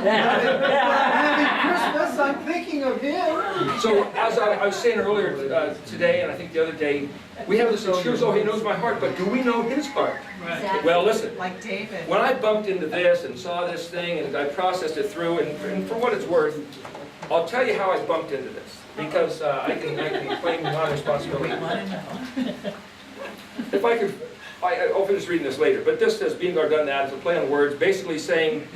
having Christmas, I'm thinking of him. So as I was saying earlier today, and I think the other day, we have this excuse, oh, he knows my heart, but do we know his heart? Exactly. Well, listen, Like David. when I bumped into this and saw this thing and I processed it through, and for what it's worth, I'll tell you how I bumped into this, because I can claim my responsibility. We want to know. If I could, I'll finish reading this later, but this says, being done that, it's a play on words, basically saying,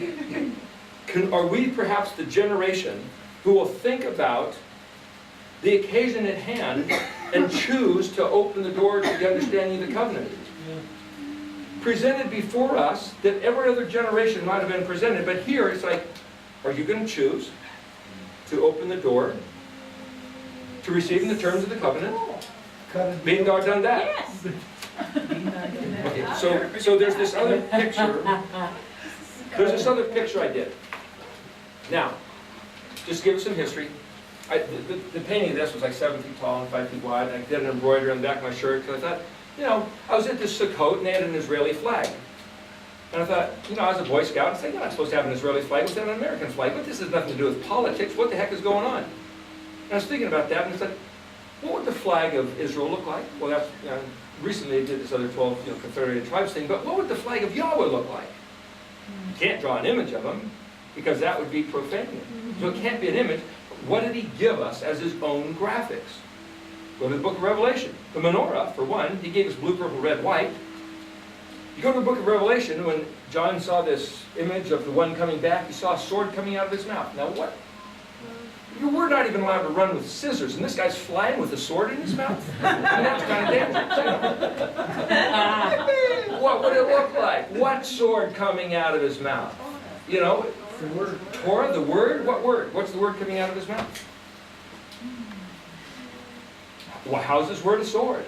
are we perhaps the generation who will think about the occasion at hand and choose to open the door to the understanding of the covenant? Presented before us that every other generation might have been presented, but here it's like, are you going to choose to open the door to receiving the terms of the covenant? Being God done that. Yes. Okay, so there's this other picture. There's this other picture I did. Now, just to give us some history. The painting of this was like 7 feet tall and 5 feet wide, and I did an embroidery on the back of my shirt because I thought, you know, I was at this Sukkot and they had an Israeli flag. And I thought, you know, as a Boy Scout, I said, you're not supposed to have an Israeli flag, let's have an American flag, but this has nothing to do with politics, what the heck is going on? And I was thinking about that and I said, what would the flag of Israel look like? Well, that's, you know, recently they did this other 12, you know, Confederated Tribes thing, but what would the flag of Yahweh look like? You can't draw an image of him, because that would be profane. So it can't be an image. What did he give us as his own graphics? Go to the book of Revelation. The menorah, for one, he gave us blue, purple, red, white. You go to the book of Revelation, when John saw this image of the one coming back, he saw a sword coming out of his mouth. Now what? We're not even allowed to run with scissors, and this guy's flying with a sword in his mouth? And that's kind of dangerous. What would it look like? What sword coming out of his mouth? You know, The word. Torah, the word? What word? What's the word coming out of his mouth? Well, how's this word a sword?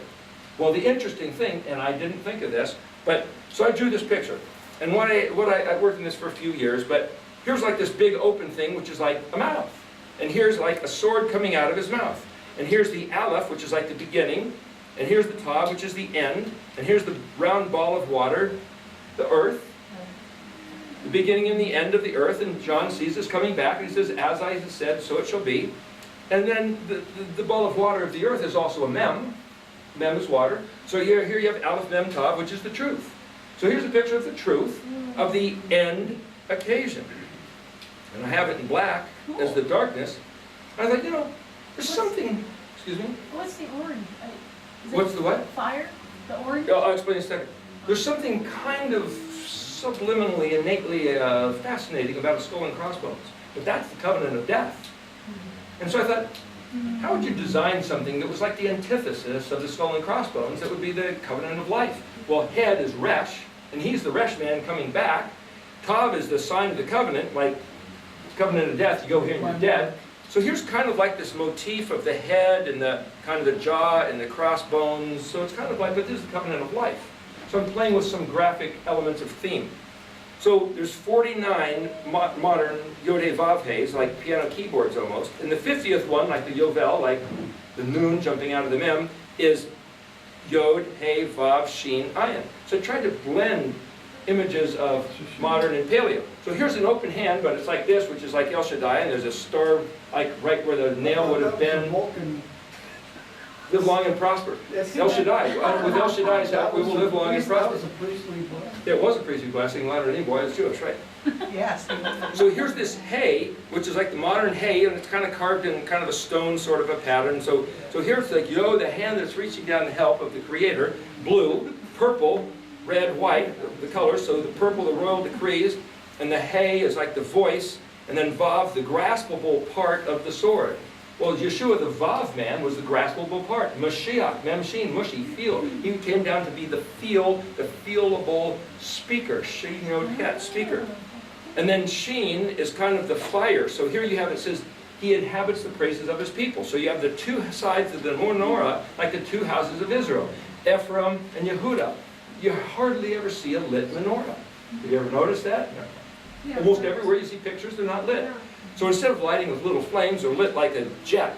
Well, the interesting thing, and I didn't think of this, but so I drew this picture. And I worked in this for a few years, but here's like this big open thing, which is like a mouth. And here's like a sword coming out of his mouth. And here's the Aleph, which is like the beginning. And here's the Tav, which is the end. And here's the round ball of water, the earth. The beginning and the end of the earth, and John sees this coming back, and he says, as I have said, so it shall be. And then the ball of water of the earth is also a mem. Mem is water. So here you have Aleph, Mem, Tav, which is the truth. So here's a picture of the truth of the end occasion. And I have it in black as the darkness. And I thought, you know, there's something, excuse me? What's the orange? Is it What's the what? Fire? The orange? I'll explain in a second. There's something kind of subliminally, innately fascinating about a skull and crossbones. But that's the covenant of death. And so I thought, how would you design something that was like the antithesis of the skull and crossbones that would be the covenant of life? Well, head is Resh, and he's the Resh man coming back. Tav is the sign of the covenant, like covenant of death, you go here and you're dead. So here's kind of like this motif of the head and the kind of the jaw and the crossbones. So it's kind of like, but this is the covenant of life. So I'm playing with some graphic elements of theme. So there's 49 modern Yod-Heh Vav-Hehs, like piano keyboards almost. And the 50th one, like the Yovel, like the Nun jumping out of the Mem, is Yod-Heh Vav Shin Ayin. So I tried to blend images of modern and paleo. So here's an open hand, but it's like this, which is like El Shaddai, and there's a star like right where the nail would have been. Live long and prosper. El Shaddai. With El Shaddai's help, we will live long and prosper. That was a priestly blessing. It was a priestly blessing, louder than any boy, it's Jewish, right? Yes. So here's this hay, which is like the modern hay, and it's kind of carved in kind of a stone sort of a pattern. So here's like Yod, the hand that's reaching down the help of the Creator. Blue, purple, red, white, the colors. So the purple, the royal decrees, and the hay is like the voice, and then Vav, the graspable part of the sword. Well, Yeshua, the Vav man, was the graspable part. Mashiach, Memshin, Mushi, feel. He came down to be the feelable speaker, Shin Yod Het, speaker. And then Shin is kind of the fire. So here you have, it says, he inhabits the praises of his people. So you have the two sides of the menorah, like the two houses of Israel, Ephraim and Yehuda. You hardly ever see a lit menorah. Have you ever noticed that? No. Almost everywhere you see pictures, they're not lit. So instead of lighting with little flames, they're lit like a jet.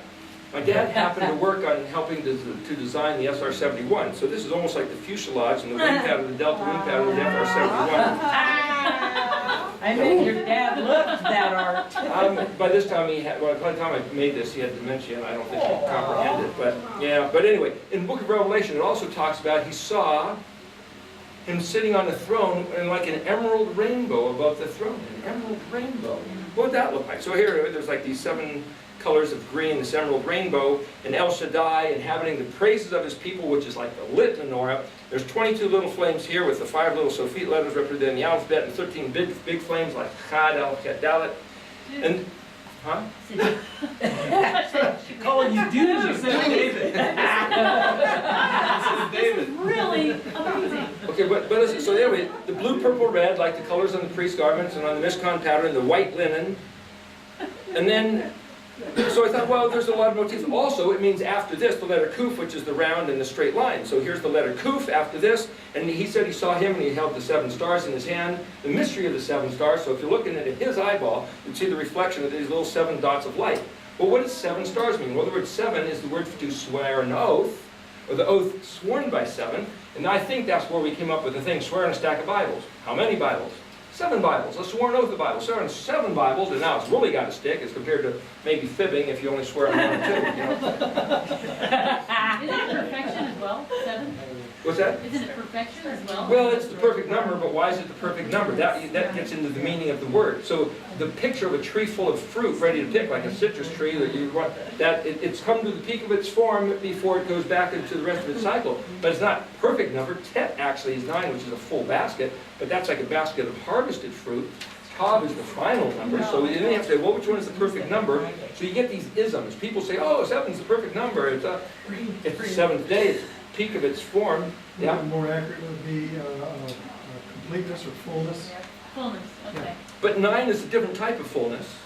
My dad happened to work on helping to design the SR-71. So this is almost like the fuselage and the wing pattern, the Delta wing pattern of the SR-71. I I bet your dad loved that art. By this time, by the time I made this, he had dementia, and I don't think he comprehended. But yeah, but anyway, in the book of Revelation, it also talks about he saw him sitting on the throne and like an emerald rainbow above the throne. An emerald rainbow. What would that look like? So here, there's like these 7 colors of green, this emerald rainbow, and El Shaddai inhabiting the praises of his people, which is like the lit menorah. There's 22 little flames here with the 5 little Sophite letters representing the alphabet, and 13 big flames like Chad, El, Chet, Dalet. And, huh? Calling you dude, you said David. This is really amazing. Okay, but listen, so anyway, the blue, purple, red, like the colors on the priest's garments, and on the Mishkan pattern, the white linen. And then, so I thought, well, there's a lot of motifs. Also, it means after this, the letter Kuf, which is the round and the straight line. So here's the letter Kuf after this, and he said he saw him and he held the 7 stars in his hand, the mystery of the 7 stars. So if you're looking at his eyeball, you'd see the reflection of these little 7 dots of light. Well, what does 7 stars mean? Well, the word 7 is the word to swear an oath, or the oath sworn by 7. And I think that's where we came up with the thing, swear in a stack of Bibles. How many Bibles? 7 Bibles, a sworn oath of Bible. Swear in 7 Bibles, and now it's really got to stick as compared to maybe fibbing if you only swear on 1 or 2. You know? Isn't it perfection as well? 7? What's that? Isn't it perfection as well? Well, it's the perfect number, but why is it the perfect number? That gets into the meaning of the word. So the picture of a tree full of fruit ready to pick, like a citrus tree that you want, that it's come to the peak of its form before it goes back into the rest of its cycle. But it's not perfect number. Tet actually is 9, which is a full basket, but that's like a basket of harvested fruit. Tav is the final number, so you then have to say, well, which one is the perfect number? So you get these isms. People say, oh, 7's the perfect number. It's the 7th day. It's peak of its form. Yeah. More accurate would be completeness or fullness. Fullness, okay. But 9 is a different type of fullness.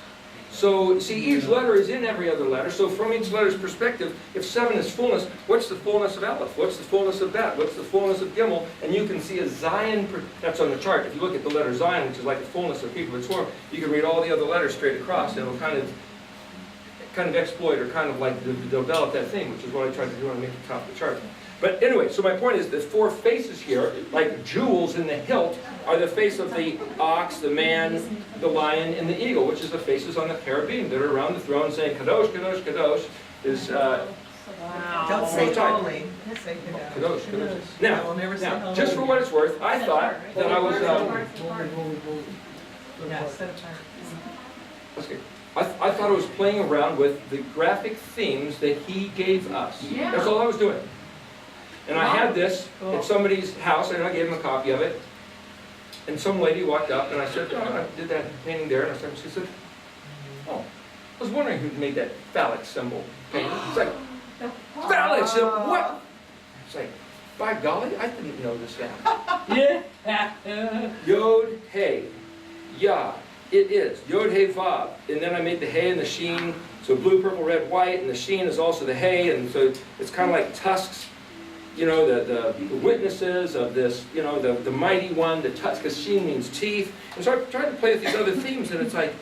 So, see, each letter is in every other letter. So from each letter's perspective, if 7 is fullness, what's the fullness of Aleph? What's the fullness of Bet? What's the fullness of Gimel? And you can see a Zion, that's on the chart. If you look at the letter Zion, which is like the fullness of people of its form, you can read all the other letters straight across, and it'll kind of exploit or kind of like develop that thing, which is what I tried to do when I made the top of the chart. But anyway, so my point is the 4 faces here, like jewels in the hilt, are the face of the ox, the man, the lion, and the eagle, which is the faces on the cherubim that are around the throne saying, Kadosh, Kadosh, Kadosh, is Don't say holy. Say Kadosh, Kadosh. I will never say Now, holy. just for what it's worth, I thought that I was, Yeah, set apart. okay. I thought I was playing around with the graphic themes that he gave us. Yeah. That's all I was doing. And I had this at somebody's house, and I gave him a copy of it. And some lady walked up, and I said, oh, I did that painting there. And she said, oh, I was wondering who made that phallic symbol painting. It's like, phallic symbol, what? It's like, by golly, I didn't know this guy. Yeah. Yod, Hey, Yah, it is. Yod, Hey, Vav. And then I made the Hey and the Sheen. So blue, purple, red, white, and the Sheen is also the Hey. And so it's kind of like tusks. You know, the witnesses of this, you know, the mighty one, the tusk, because Sheen means teeth. And so I tried to play with these other themes, and it's like,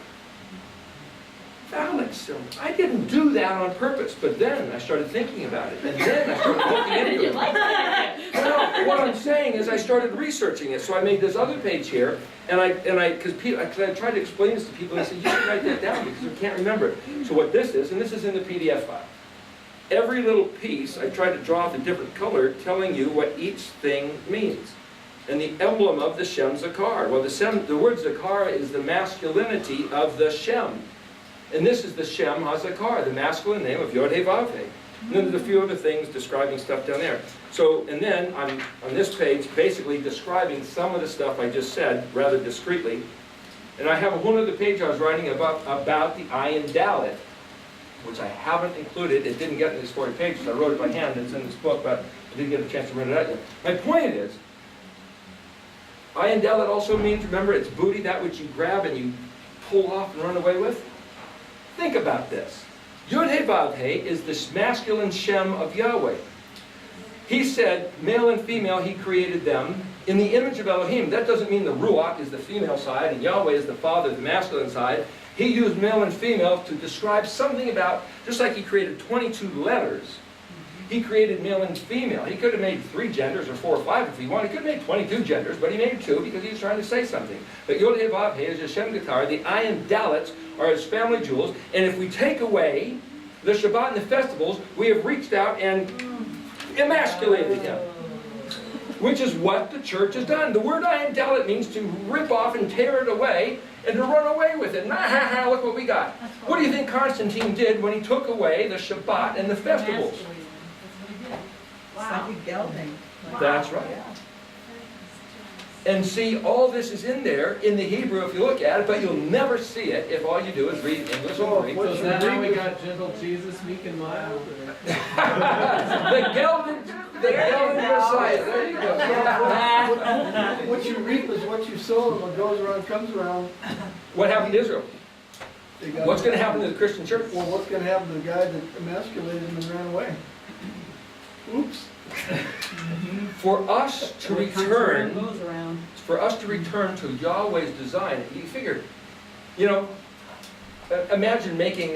phallic symbol. I didn't do that on purpose, but then I started thinking about it, and then I started looking Did into you it. like that? No, what I'm saying is I started researching it, so I made this other page here, and I tried to explain this to people, and they said, you should write that down, because you can't remember it. So what this is, and this is in the PDF file. Every little piece, I tried to draw the different color, telling you what each thing means. And the emblem of the Shem Zakar. Well, the word Zakar is the masculinity of the Shem. And this is the Shem HaZakar, the masculine name of Yod He Vav He. And then there's a few other things describing stuff down there. So, and then I'm on this page basically describing some of the stuff I just said rather discreetly. And I have a whole other page I was writing about the Ayin Dalet, which I haven't included. It didn't get in these 40 pages. I wrote it by hand. It's in this book, but I didn't get a chance to print it out yet. My point is, Ayin Dalet also means, remember, it's booty, that which you grab and you pull off and run away with. Think about this. Yod He Vav He is this masculine Shem of Yahweh. He said, male and female, he created them in the image of Elohim. That doesn't mean the Ruach is the female side and Yahweh is the father, the masculine side. He used male and female to describe something about, just like he created 22 letters, He created male and female. He could have made 3 genders or 4 or 5 if he wanted. He could have made 22 genders, but he made 2 because he was trying to say something. But Yod He Vav He is Hashem Gatar. The Ayin Dalets are his family jewels. And if we take away the Shabbat and the festivals, we have reached out and emasculated him. Which is what the church has done. The word Ayin Dalet means to rip off and tear it away and to run away with it. Look what we got. What do you think Constantine did when he took away the Shabbat and the festivals? Wow. Gelding. That's right. And see, all this is in there in the Hebrew if you look at it, but you'll never see it if all you do is read English or Greek. So is that how we got gentle Jesus, meek and mild? The gelded Messiah. There you go. What you reap is what you sow, and what goes around comes around. What happened to Israel? They got- What's going to happen to the Christian church? Well, what's going to happen to the guy that emasculated him and ran away? Oops. For us to return, Goes around. for us to return to Yahweh's design, you figure, imagine making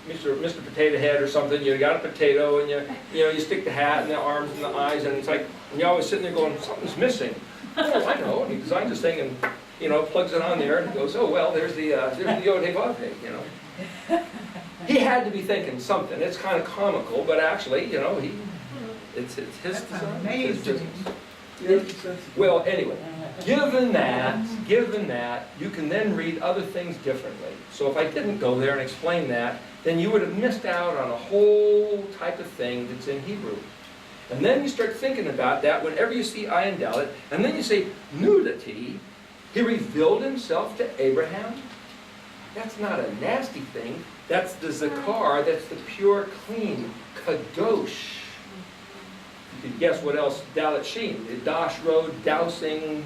Mr. Potato Head or something. You got a potato and you stick the hat and the arms and the eyes, and it's like, and Yahweh's sitting there going, something's missing. Oh, I know. And he designs this thing and plugs it on there and goes, oh well, there's the Yod He Vav He, He had to be thinking something. It's kind of comical, but actually, it's his That's design. It's his amazing. business. Yeah, Well, anyway, given that, you can then read other things differently. So if I didn't go there and explain that, then you would have missed out on a whole type of thing that's in Hebrew. And then you start thinking about that whenever you see Ayin Dalet, and then you say, nudity, he revealed himself to Abraham. That's not a nasty thing. That's the Zakar, that's the pure, clean, Kadosh. You can guess what else Dalet Shin, the Dash Road, dousing,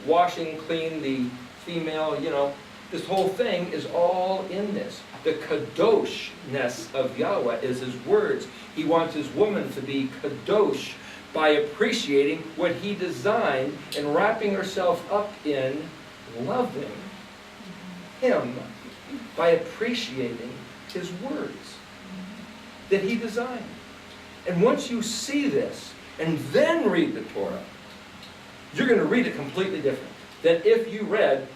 washing clean the female, this whole thing is all in this. The Kadoshness of Yahweh is his words. He wants his woman to be Kadosh by appreciating what he designed and wrapping herself up in loving him by appreciating his words that he designed. And once you see this and then read the Torah, you're going to read it completely different than if you read,